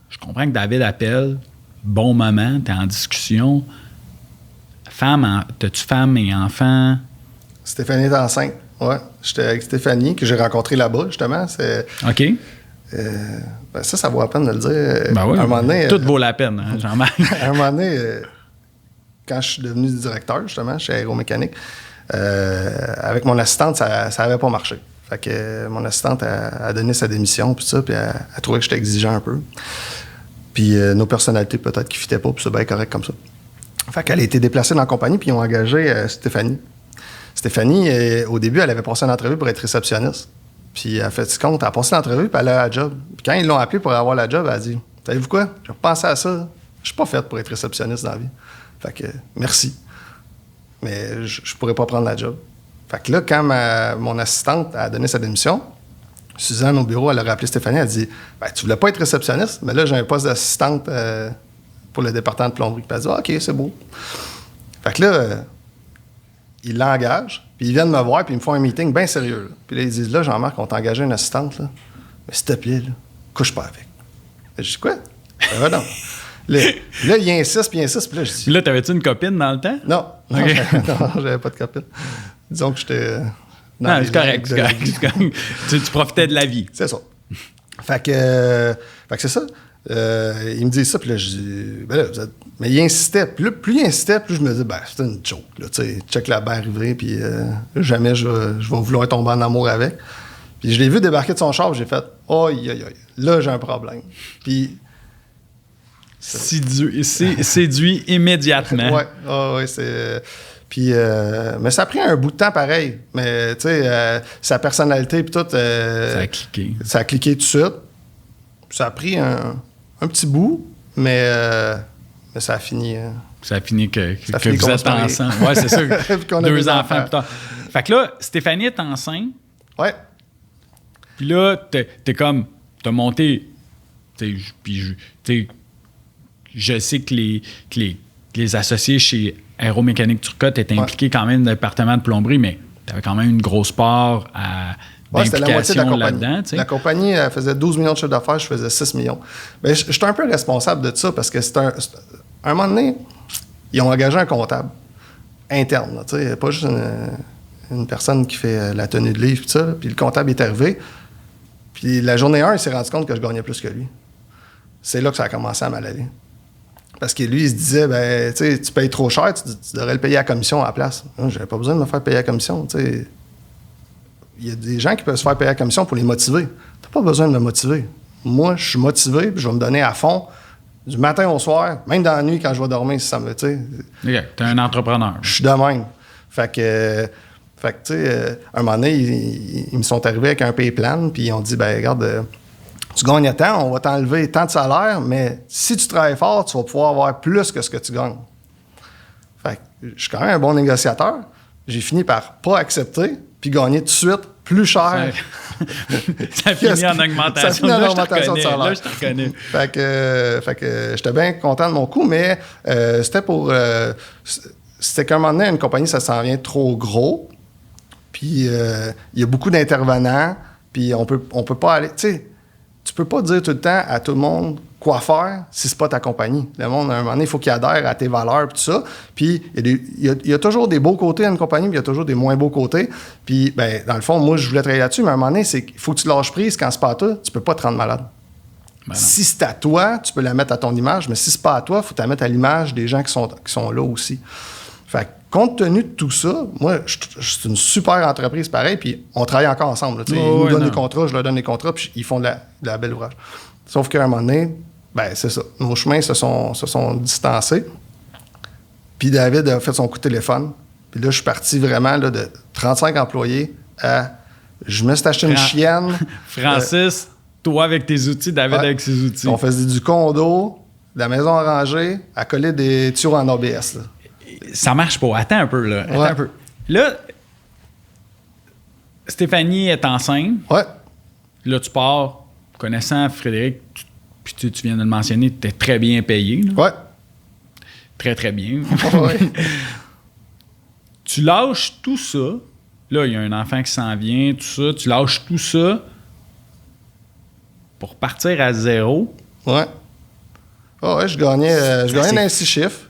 je comprends que David appelle, bon moment, t'es en discussion. T'as-tu femme et enfant? Stéphanie est enceinte, ouais. J'étais avec Stéphanie, que j'ai rencontrée là-bas, justement. OK. Ça vaut la peine de le dire. Ben oui, un moment donné, tout vaut la peine, hein, Jean-Marc. À un moment donné, quand je suis devenu directeur, justement, chez Aéromécanique, avec mon assistante, ça n'avait pas marché. Fait que mon assistante a donné sa démission, puis ça, puis elle a trouvé que j'étais exigeant un peu. Puis nos personnalités, peut-être, qui ne fitaient pas, puis c'est bien correct comme ça. Fait qu'elle a été déplacée dans la compagnie, puis ils ont engagé Stéphanie. Stéphanie, au début, elle avait passé une entrevue pour être réceptionniste. Puis elle a fait du compte, elle a passé l'entrevue, puis elle a la job. Puis quand ils l'ont appelée pour avoir la job, elle a dit « Savez-vous quoi? J'ai repensé à ça. Je suis pas faite pour être réceptionniste dans la vie. Fait que merci. Mais je pourrais pas prendre la job. » Fait que là, quand mon assistante a donné sa démission, Suzanne, au bureau, elle a rappelé Stéphanie, elle a dit « Tu voulais pas être réceptionniste, mais là, j'ai un poste d'assistante pour le département de plomberie. » Puis elle a dit « OK, c'est beau. » Fait que là, ils l'engagent, puis ils viennent me voir, puis ils me font un meeting bien sérieux. Là. Puis là, ils disent « Là, Jean-Marc, on t'a engagé une assistante, là. Mais s'il te plaît, là, couche pas avec. » Je dis « Quoi? » Ben non. Là, il insiste, puis puis là, je dis... Puis là, t'avais-tu une copine dans le temps? Non. Okay. Non, j'avais pas de copine. Disons que j'étais... Non, c'est correct. Tu profitais de la vie. C'est ça. Fait que c'est ça. Il me dit ça, puis là, je dis... Ben là, mais il insistait. Puis là, plus il insistait, plus je me dis, c'était une joke. Là, tu sais, check la baie arriver, puis jamais je vais vouloir tomber en amour avec. Puis je l'ai vu débarquer de son char, j'ai fait, aïe, là, j'ai un problème. Puis... Séduit immédiatement. Ouais, c'est... Puis, mais ça a pris un bout de temps pareil. Mais, tu sais, sa personnalité puis tout... ça a cliqué. Ça a cliqué tout de suite. Ça a pris un petit bout, mais ça a fini... ça a fini que vous êtes ensemble. Oui, c'est ça. 2 enfants plus tard. Fait que là, Stéphanie est enceinte. Ouais. Puis là, t'es comme... T'as monté... Puis, je sais que les associés chez Aéromécanique Turcotte étaient impliqués quand même dans le département de plomberie, mais tu avais quand même une grosse part d'implication là-dedans. La compagnie faisait 12 millions de chiffre d'affaires, je faisais 6 millions. Mais je suis un peu responsable de ça parce que à un moment donné, ils ont engagé un comptable interne. Pas juste une personne qui fait la tenue de livre, tout ça. Puis le comptable est arrivé. Puis la journée 1, il s'est rendu compte que je gagnais plus que lui. C'est là que ça a commencé à mal aller. Parce que lui, il se disait, tu payes trop cher, tu devrais le payer à la commission à la place. J'avais pas besoin de me faire payer à la commission. Il y a des gens qui peuvent se faire payer à la commission pour les motiver. T'as pas besoin de me motiver. Moi, je suis motivé, puis je vais me donner à fond, du matin au soir, même dans la nuit quand je vais dormir, si ça me... T'es un entrepreneur. Je suis de même. Fait que tu sais, un moment donné, ils me sont arrivés avec un pay plan, puis ils ont dit, regarde... Tu gagnes tant, on va t'enlever tant de salaire, mais si tu travailles fort, tu vas pouvoir avoir plus que ce que tu gagnes. Fait que je suis quand même un bon négociateur. J'ai fini par pas accepter, puis gagner tout de suite plus cher. Ça finit en augmentation. Ça finit en augmentation de salaire. Là, je te reconnais. Fait que j'étais bien content de mon coup, mais c'était pour... c'était qu'à un moment donné, une compagnie, ça s'en vient trop gros, puis il y a beaucoup d'intervenants, puis on peut pas aller... Tu sais, tu peux pas dire tout le temps à tout le monde quoi faire si c'est pas ta compagnie. Le monde, à un moment donné, il faut qu'il adhère à tes valeurs et tout ça. Puis, il y a toujours des beaux côtés à une compagnie, puis il y a toujours des moins beaux côtés. Puis, ben, dans le fond, moi, je voulais travailler là-dessus, mais à un moment donné, c'est qu'il faut que tu lâches prise. Quand c'est pas à toi, tu peux pas te rendre malade. Ben si c'est à toi, tu peux la mettre à ton image, mais si c'est pas à toi, il faut la mettre à l'image des gens qui sont là aussi. Fait que, compte tenu de tout ça, moi, c'est une super entreprise pareil, puis on travaille encore ensemble. Ils nous donnent des contrats, je leur donne des contrats, puis ils font de la belle ouvrage. Sauf qu'à un moment donné, ben c'est ça. Nos chemins se sont distancés. Puis David a fait son coup de téléphone. Puis là, je suis parti vraiment là, de 35 employés à... Je me suis acheté une chienne. Francis, toi avec tes outils, David avec ses outils. On faisait du condo, de la maison arrangée, à coller des tuyaux en ABS. Là. Ça marche pas. Attends un peu, là. Attends un peu. Là, Stéphanie est enceinte. Ouais. Là, tu pars, connaissant Frédéric, puis tu viens de le mentionner, tu es très bien payé. Là. Ouais. Très, très bien. Ouais. Tu lâches tout ça. Là, il y a un enfant qui s'en vient, tout ça. Tu lâches tout ça pour partir à zéro. Ouais. Oh, ouais, je gagnais dans les 6 chiffres.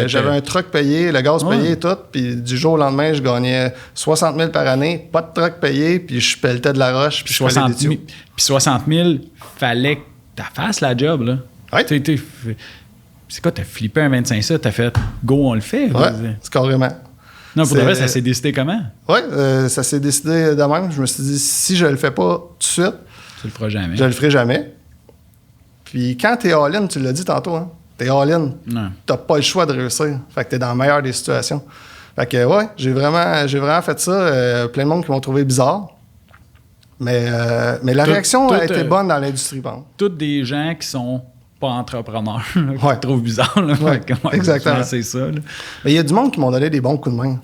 J'avais un truck payé, le gaz payé et tout. Puis du jour au lendemain, je gagnais 60 000 par année, pas de truck payé, puis je pelletais de la roche, puis je faisais des tuyaux. Puis 60 000, fallait que tu fasses la job, là. Ouais. C'est quoi, t'as flippé un 25 ça, t'as fait go, on le fait? Ouais, c'est carrément. Non, pour de vrai, ça s'est décidé comment? Oui, ça s'est décidé de même. Je me suis dit, si je le fais pas tout de suite, tu le feras jamais. Je le ferai jamais. Puis quand t'es all-in, tu l'as dit tantôt, hein? T'es all-in. T'as pas le choix de réussir. Fait que t'es dans la meilleure des situations. Fait que ouais, j'ai vraiment fait ça. Plein de monde qui m'ont trouvé bizarre. Mais la réaction a été bonne dans l'industrie banque. Toutes des gens qui sont pas entrepreneurs, qui te trouvent bizarre. Là, exactement. C'est ça. Là. Mais il y a du monde qui m'ont donné des bons coups de main.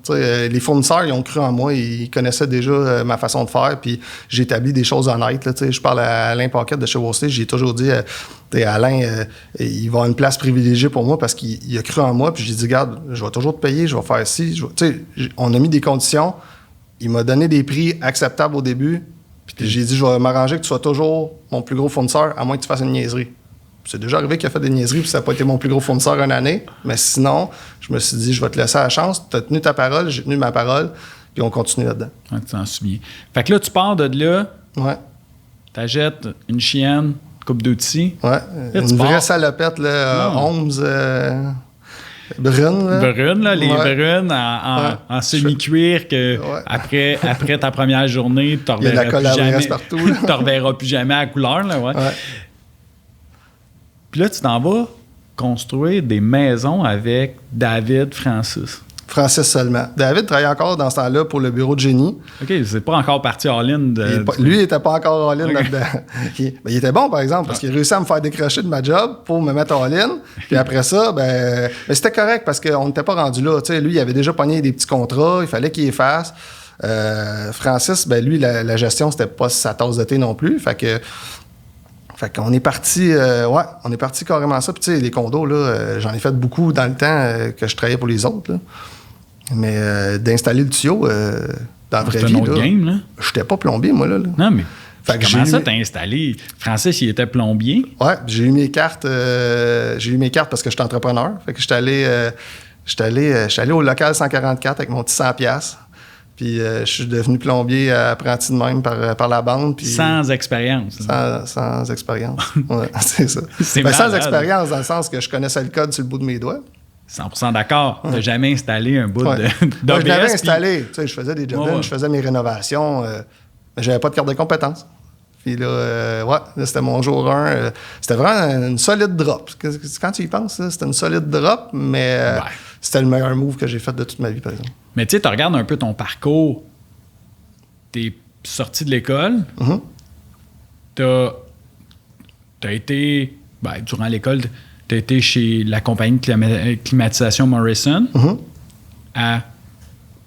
Les fournisseurs, ils ont cru en moi. Ils connaissaient déjà ma façon de faire. Puis j'ai établi des choses honnêtes. Là, je parle à Alain Paquette de chez Worsley. J'ai toujours dit, Alain, il va avoir une place privilégiée pour moi parce qu'il a cru en moi. Puis j'ai dit, regarde, je vais toujours te payer. Je vais faire ci. On a mis des conditions. Il m'a donné des prix acceptables au début. Puis j'ai dit, je vais m'arranger que tu sois toujours mon plus gros fournisseur, à moins que tu fasses une niaiserie. C'est déjà arrivé qu'il a fait des niaiseries, puis ça n'a pas été mon plus gros fournisseur une année. Mais sinon, je me suis dit, je vais te laisser la chance. Tu as tenu ta parole, j'ai tenu ma parole, puis on continue là-dedans. Ouais, tu t'en souviens. Fait que là, tu pars de là, t'achètes une chienne, une coupe d'outils. Ouais, une vraie salopette, là, 11 brunes. Là. Brunes, là, les brunes en semi-cuir que après ta première journée, tu ne reverras plus jamais à la couleur. Là, ouais. Puis là, tu t'en vas construire des maisons avec David Francis. Francis seulement. David travaille encore dans ce temps-là pour le bureau de génie. OK, c'est pas encore parti all-in. Lui, il n'était pas encore all-in là-dedans. Il était bon, par exemple, parce qu'il réussit à me faire décrocher de ma job pour me mettre all-in. Puis après ça, mais c'était correct parce qu'on n'était pas rendu là. T'sais, lui, il avait déjà pogné des petits contrats. Il fallait qu'il les fasse. Francis, lui, la gestion, c'était pas sa tasse de thé non plus. Fait qu'on est parti, on est parti carrément ça. Puis tu sais, les condos, là, j'en ai fait beaucoup dans le temps que je travaillais pour les autres, là. Mais d'installer le tuyau dans la vraie vie, là, game, là. J'étais pas plombier, moi, là. Non, mais comment ça t'as installé? Francis, il était plombier? Ouais, j'ai eu mes cartes parce que j'étais entrepreneur. Fait que j'étais allé au local 144 avec mon petit 100$. Puis je suis devenu plombier apprenti de même par la bande. Puis sans expérience. Sans expérience. Ouais, c'est ça. Sans expérience, dans le sens que je connaissais le code sur le bout de mes doigts. 100% d'accord. Tu n'as jamais installé un bout d'ABS. Moi, je l'avais installé. Tu sais, je faisais des jobs, je faisais mes rénovations, mais j'avais pas de carte de compétence. Puis là, là, c'était mon jour 1. C'était vraiment une solide drop. Quand tu y penses, c'était une solide drop, mais c'était le meilleur move que j'ai fait de toute ma vie, par exemple. Mais tu sais, tu regardes un peu ton parcours. T'es sorti de l'école. Mm-hmm. T'as été... durant l'école, t'as été chez la compagnie de climatisation Morrison à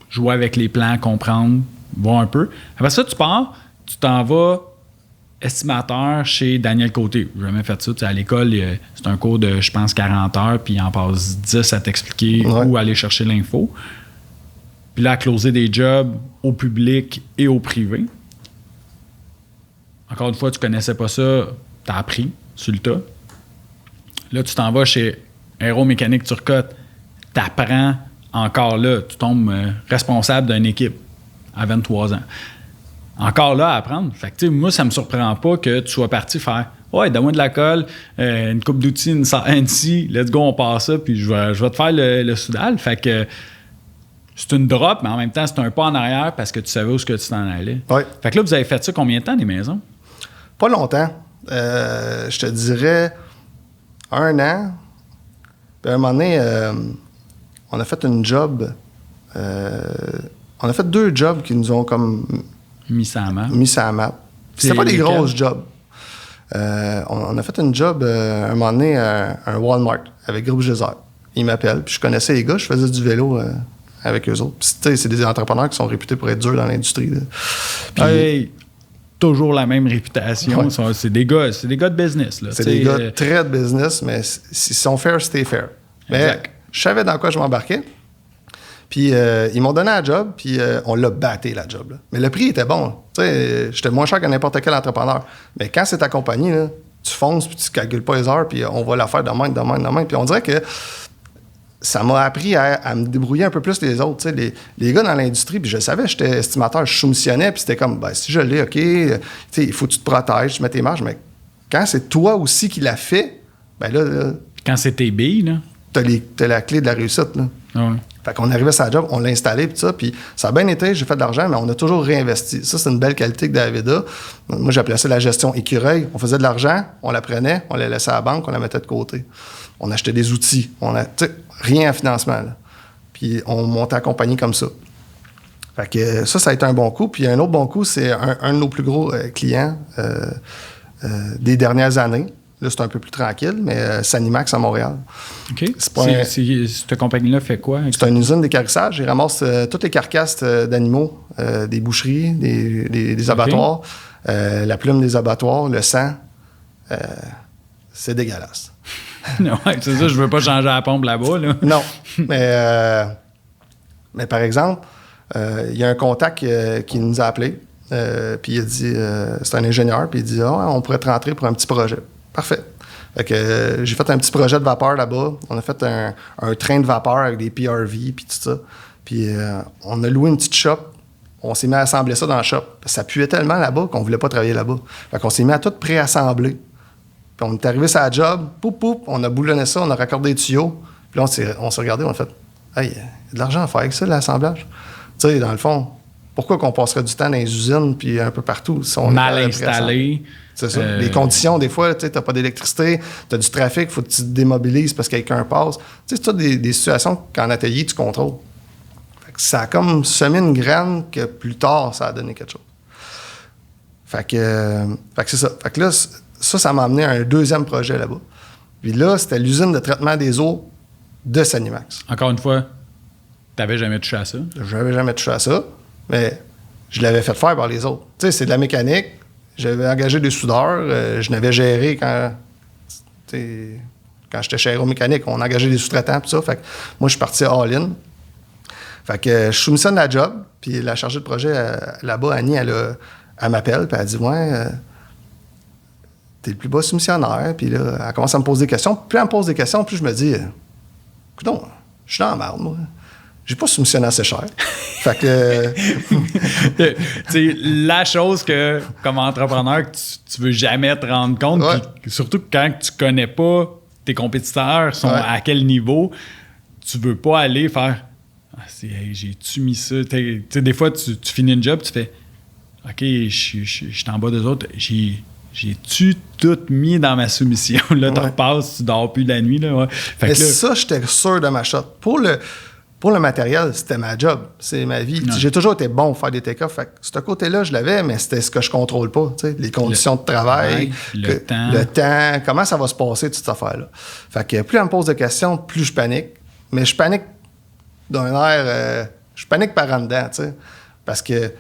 jouer avec les plans, comprendre, voir un peu. Après ça, tu pars, tu t'en vas estimateur chez Daniel Côté. J'ai jamais fait ça. Tu sais, à l'école, c'est un cours de, je pense, 40 heures, puis il en passe 10 à t'expliquer où aller chercher l'info. Puis là, à closer des jobs au public et au privé. Encore une fois, tu connaissais pas ça, t'as appris sur le tas. Là, tu t'en vas chez Aéromécanique Turcotte, t'apprends encore là, tu tombes responsable d'une équipe à 23 ans. Encore là à apprendre. Fait que, moi, ça me surprend pas que tu sois parti faire ouais, donne-moi de la colle, une coupe d'outils, une scie, let's go, on passe ça, puis je vais te faire le soudal. Fait que c'est une drop, mais en même temps, c'est un pas en arrière parce que tu savais où est-ce que tu t'en allais. Ouais. Fait que là, vous avez fait ça combien de temps, les maisons? Pas longtemps. Je te dirais 1 an. Puis à un moment donné, on a fait une job. On a fait 2 jobs qui nous ont comme mis ça à map. C'était pas des grosses jobs. On a fait une job à un moment donné à un Walmart avec Groupe Geyser. Ils m'appellent, puis je connaissais les gars, je faisais du vélo avec eux autres. Puis c'est des entrepreneurs qui sont réputés pour être durs dans l'industrie. Puis, hey, toujours la même réputation. Ouais. C'est des gars de business. Là, c'est des gars très de business, mais s'ils sont fair, c'était fair. Mais je savais dans quoi je m'embarquais. Puis ils m'ont donné la job, puis on l'a batté, la job. Là. Mais le prix était bon. J'étais moins cher que n'importe quel entrepreneur. Mais quand c'est ta compagnie, là, tu fonces, puis tu calcules pas les heures, puis on va la faire de même. Puis on dirait que ça m'a appris à me débrouiller un peu plus les autres. Les gars dans l'industrie, puis je savais, j'étais estimateur, je soumissionnais, puis c'était comme, ben, si je l'ai, OK, il faut que tu te protèges, tu mets tes marges, mais quand c'est toi aussi qui l'as fait, ben là quand c'est tes billes, là, t'as la clé de la réussite. Là. Ouais. Fait qu'on arrivait sur la job, on l'a installé, puis ça, puis ça a bien été, j'ai fait de l'argent, mais on a toujours réinvesti. Ça, c'est une belle qualité que Davida. Moi, j'appelais ça la gestion écureuil. On faisait de l'argent, on la prenait, on la laissait à la banque, on la mettait de côté. On achetait des outils, rien en financement. Là. Puis on montait la compagnie comme ça. Fait que ça a été un bon coup. Puis un autre bon coup, c'est un de nos plus gros clients des dernières années. Là, c'est un peu plus tranquille, mais Sanimax à Montréal. OK. Cette compagnie-là fait quoi? C'est une usine d'équarrissage. Ils ramassent toutes les carcasses d'animaux, des boucheries, des abattoirs, la plume des abattoirs, le sang. C'est dégueulasse. Ouais, c'est ça, je veux pas changer la pompe là-bas. Là. Non. Mais par exemple, il y a un contact qui nous a appelés. Puis il a dit, c'est un ingénieur, puis il dit, on pourrait te rentrer pour un petit projet. Parfait. Fait que j'ai fait un petit projet de vapeur là-bas. On a fait un train de vapeur avec des PRV puis tout ça. Puis on a loué une petite shop. On s'est mis à assembler ça dans la shop. Ça puait tellement là-bas qu'on voulait pas travailler là-bas. Fait qu'on s'est mis à tout préassembler. Puis on est arrivé sur la job, on a boulonné ça, on a raccordé les tuyaux. Puis là, on s'est regardé, on a fait « Hey, il y a de l'argent à faire avec ça, l'assemblage. » Tu sais, dans le fond, pourquoi qu'on passerait du temps dans les usines puis un peu partout? Si on mal installé. C'est ça. Les conditions, des fois, tu n'as pas d'électricité, tu as du trafic, il faut que tu te démobilises parce que quelqu'un passe. Tu sais, c'est tout des situations qu'en atelier, tu contrôles. Fait que ça a comme semé une graine que plus tard, ça a donné quelque chose. Fait que c'est ça. Fait que là, ça m'a amené à un deuxième projet là-bas. Puis là, c'était l'usine de traitement des eaux de Sanimax. Encore une fois, tu n'avais jamais touché à ça? Je n'avais jamais touché à ça, mais je l'avais fait faire par les autres. Tu sais, c'est de la mécanique. J'avais engagé des soudeurs. Je n'avais géré quand j'étais chez Aéromécanique. On engageait des sous-traitants tout ça. Fait que moi, je suis parti all-in. Fait que je soumissionne la job. Puis la chargée de projet là-bas, Annie, elle m'appelle. Puis elle dit « Ouais, t'es le plus bas soumissionnaire. » Puis là, elle commence à me poser des questions. Plus elle me pose des questions, plus je me dis « Coudonc, je suis dans la merde, moi. J'ai pas soumissionné assez cher. » Fait que... c'est la chose que, comme entrepreneur, que tu veux jamais te rendre compte. Ouais. Puis surtout quand tu connais pas tes compétiteurs sont à quel niveau, tu veux pas aller faire hey, j'ai-tu mis ça? Tu sais, des fois, tu finis une job, tu fais OK, je suis en bas d'eux autres. J'ai-tu tout mis dans ma soumission? Là, tu repasses, tu dors plus la nuit. Là, ouais. Fait mais que là, ça, j'étais sûr de ma shot. Pour le matériel, c'était ma job. C'est ma vie. J'ai toujours été bon pour faire des take-offs. Fait que ce côté-là, je l'avais, mais c'était ce que je contrôle pas. Les conditions de travail, le temps, comment ça va se passer, toute cette affaire-là. Fait que plus elle me pose des questions, plus je panique. Mais je panique d'un air... je panique par en dedans, tu sais. Parce que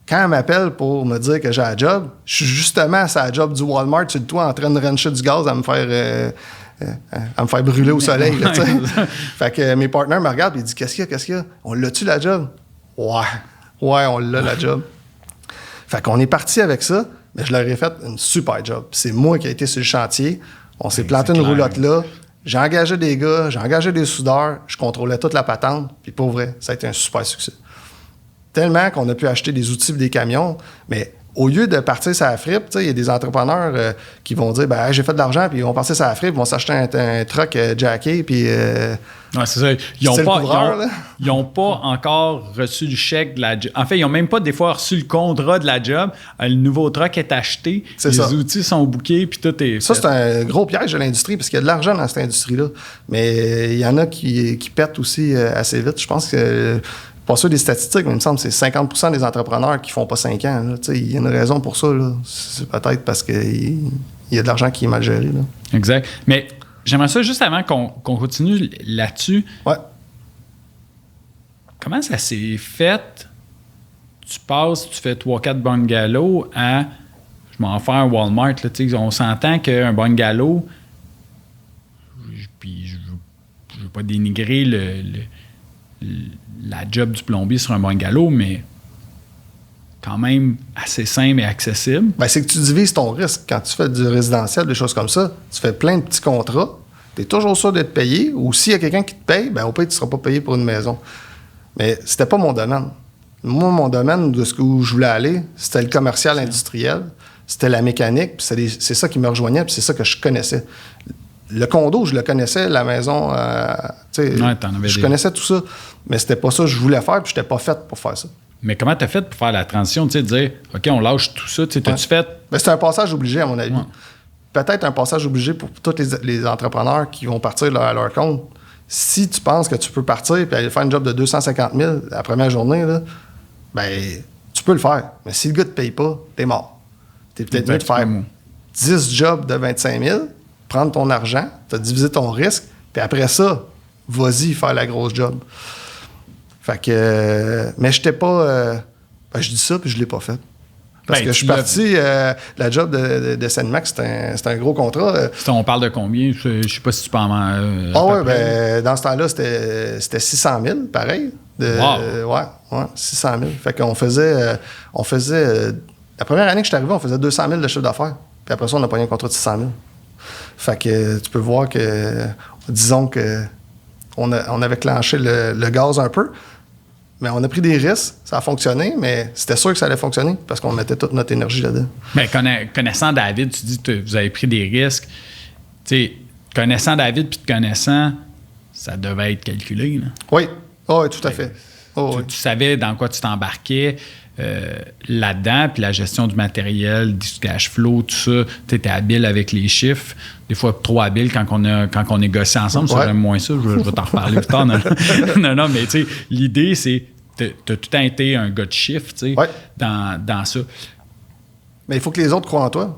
quand elle m'appelle pour me dire que j'ai un job, je suis justement sur la job du Walmart sur le toit en train de rancher du gaz à me faire brûler au soleil. Là, fait que mes partenaires me regardent et ils disent Qu'est-ce qu'il y a? On l'a-tu la job? Ouais, on l'a la job. Fait qu'on est parti avec ça, mais je leur ai fait une super job. C'est moi qui ai été sur le chantier. On s'est planté une roulotte là. J'ai engagé des gars, j'ai engagé des soudeurs, je contrôlais toute la patente, puis pour vrai, ça a été un super succès. Tellement qu'on a pu acheter des outils et des camions, mais au lieu de partir sur la fripe, il y a des entrepreneurs qui vont dire « j'ai fait de l'argent » puis ils vont partir sur la fripe, ils vont s'acheter un truck jacké, puis... Ouais, c'est ça. Ils n'ont pas encore reçu le chèque de la job. En fait, ils n'ont même pas des fois reçu le contrat de la job. Le nouveau truck est acheté, outils sont bookés, puis tout est... Ça, c'est un gros piège de l'industrie, parce qu'il y a de l'argent dans cette industrie-là. Mais il y en a qui pètent aussi assez vite. Je pense que... Pas sûr des statistiques, mais il me semble que c'est 50% des entrepreneurs qui font pas 5 ans. Il y a une raison pour ça. Là. C'est peut-être parce qu'il y a de l'argent qui est mal géré. Là. Exact. Mais j'aimerais ça juste avant qu'on continue là-dessus. Ouais. Comment ça s'est fait? Tu fais 3-4 bungalows à... Je m'en fais un Walmart. Là, on s'entend qu'un bungalow... Puis je veux pas dénigrer la job du plombier sur un bungalow, mais quand même assez simple et accessible. Ben, c'est que tu divises ton risque. Quand tu fais du résidentiel, des choses comme ça, tu fais plein de petits contrats, tu es toujours sûr d'être payé, ou s'il y a quelqu'un qui te paye, ben, au pire, tu ne seras pas payé pour une maison. Mais c'était pas mon domaine. Moi, mon domaine où je voulais aller, c'était le commercial industriel, c'était la mécanique, puis c'est ça qui me rejoignait, puis c'est ça que je connaissais. Le condo, je le connaissais, la maison, je connaissais tout ça, mais c'était pas ça que je voulais faire, puis j'étais pas fait pour faire ça. Mais comment t'as fait pour faire la transition, de dire, OK, on lâche tout ça, t'as-tu fait? Ben, c'est un passage obligé, à mon avis. Ouais. Peut-être un passage obligé pour tous les entrepreneurs qui vont partir à leur compte. Si tu penses que tu peux partir et aller faire un job de 250 000 la première journée, là, ben, tu peux le faire. Mais si le gars te paye pas, t'es mort. T'es peut-être mieux de faire 10 jobs de 25 000, prendre ton argent, t'as divisé ton risque, puis après ça, vas-y faire la grosse job. Fait que... mais j'étais pas... je dis ça, puis je l'ai pas fait. Parce que je suis parti... la job de Saint-Max, c'était un gros contrat. On parle de combien? Je sais pas si tu peux en... dans ce temps-là, c'était 600 000, pareil. Ouais, 600 000. Fait qu'on faisait... la première année que je suis arrivé, on faisait 200 000 de chiffre d'affaires. Puis après ça, on a payé un contrat de 600 000. Fait que tu peux voir que, disons que on avait clenché le gaz un peu, mais on a pris des risques, ça a fonctionné, mais c'était sûr que ça allait fonctionner parce qu'on mettait toute notre énergie là-dedans. Mais connaissant David, tu dis que vous avez pris des risques. Tu sais, connaissant David puis te connaissant, ça devait être calculé. Là. Oui, tout à fait. Tu savais dans quoi tu t'embarquais. Là-dedans, puis la gestion du matériel, du cash flow, tout ça, tu étais habile avec les chiffres, des fois trop habile quand on négocie ensemble, ça j'aime moins ça, je vais t'en reparler plus tard. Non, mais tu sais, l'idée, c'est t'as tout le temps été un gars de chiffres, tu sais, dans ça. Mais il faut que les autres croient en toi.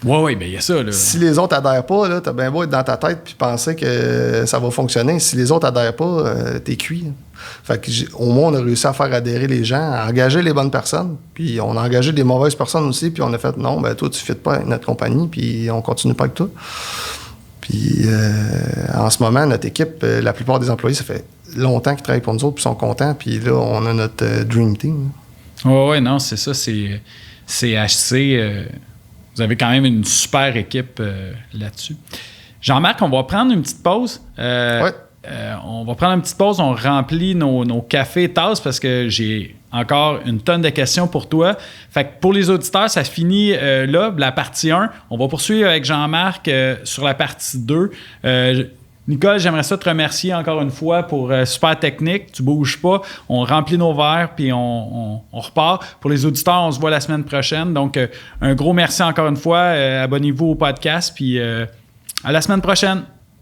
Oui, bien il y a ça. Là. Si les autres adhèrent pas, là, t'as bien beau être dans ta tête puis penser que ça va fonctionner. Si les autres adhèrent pas, t'es cuit. Fait que au moins, on a réussi à faire adhérer les gens, à engager les bonnes personnes. Puis on a engagé des mauvaises personnes aussi. Puis on a fait, non, ben toi, tu ne fites pas avec notre compagnie. Puis on continue pas avec toi. Puis en ce moment, notre équipe, la plupart des employés, ça fait longtemps qu'ils travaillent pour nous autres. Puis sont contents. Puis là, on a notre Dream Team. Oui, non, c'est ça. C'est CHC... Vous avez quand même une super équipe là-dessus. Jean-Marc, on va prendre une petite pause. On va prendre une petite pause. On remplit nos cafés et tasses parce que j'ai encore une tonne de questions pour toi. Fait que pour les auditeurs, ça finit là, la partie 1. On va poursuivre avec Jean-Marc sur la partie 2. Nicole, j'aimerais ça te remercier encore une fois pour super technique. Tu bouges pas. On remplit nos verres puis on repart. Pour les auditeurs, on se voit la semaine prochaine. Donc, un gros merci encore une fois. Abonnez-vous au podcast puis à la semaine prochaine.